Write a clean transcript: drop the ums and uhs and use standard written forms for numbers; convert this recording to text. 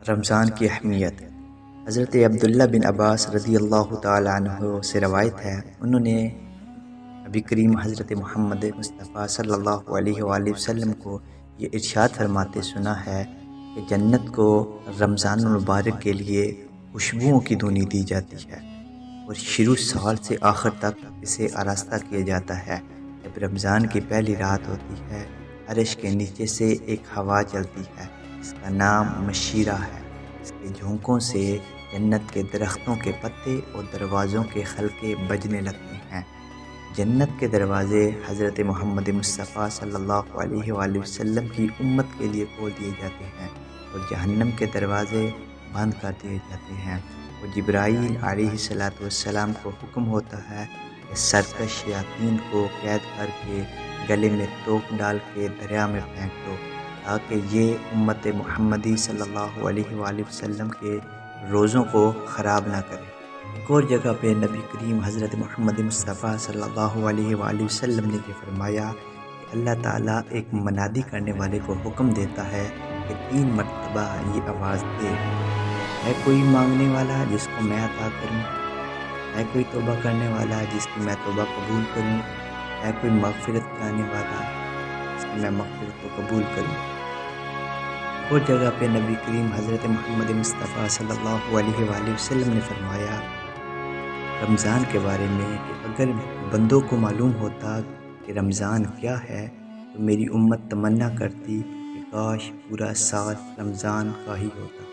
رمضان کی اہمیت۔ حضرت عبداللہ بن عباس رضی اللہ تعالیٰ عنہ سے روایت ہے، انہوں نے نبی کریم حضرت محمد مصطفیٰ صلی اللہ علیہ وآلہ وسلم کو یہ ارشاد فرماتے سنا ہے کہ جنت کو رمضان المبارک کے لیے خوشبوؤں کی دھونی دی جاتی ہے اور شروع سال سے آخر تک اسے آراستہ کیا جاتا ہے۔ جب رمضان کی پہلی رات ہوتی ہے، عرش کے نیچے سے ایک ہوا چلتی ہے جس کا نام مشیرہ ہے۔ اس کے جھونکوں سے جنت کے درختوں کے پتے اور دروازوں کے حلقے بجنے لگتے ہیں۔ جنت کے دروازے حضرت محمد مصطفیٰ صلی اللہ علیہ وآلہ وسلم کی امت کے لیے کھول دیے جاتے ہیں اور جہنم کے دروازے بند کر دیے جاتے ہیں، اور جبرائیل علیہ السلام کو حکم ہوتا ہے کہ سرکش شیاطین کو قید کر کے گلے میں توق ڈال کے دریا میں پھینک دو تاکہ یہ امت محمدی صلی اللہ علیہ وآلہ وسلم کے روزوں کو خراب نہ کرے۔ ایک اور جگہ پہ نبی کریم حضرت محمد مصطفیٰ صلی اللہ علیہ وآلہ وسلم نے یہ فرمایا کہ اللہ تعالیٰ ایک منادی کرنے والے کو حکم دیتا ہے کہ 3 مرتبہ یہ آواز دے، ہے کوئی مانگنے والا جس کو میں عطا کروں، ہے کوئی توبہ کرنے والا جس کی میں توبہ قبول کروں، ہے کوئی مغفرت چاہنے والا جس کی میں مغفرت کو قبول کروں۔ اور جگہ پہ نبی کریم حضرت محمد مصطفیٰ صلی اللہ علیہ وآلہ وسلم نے فرمایا رمضان کے بارے میں کہ اگر بندوں کو معلوم ہوتا کہ رمضان کیا ہے تو میری امت تمنا کرتی کہ کاش پورا سال رمضان کا ہی ہوتا۔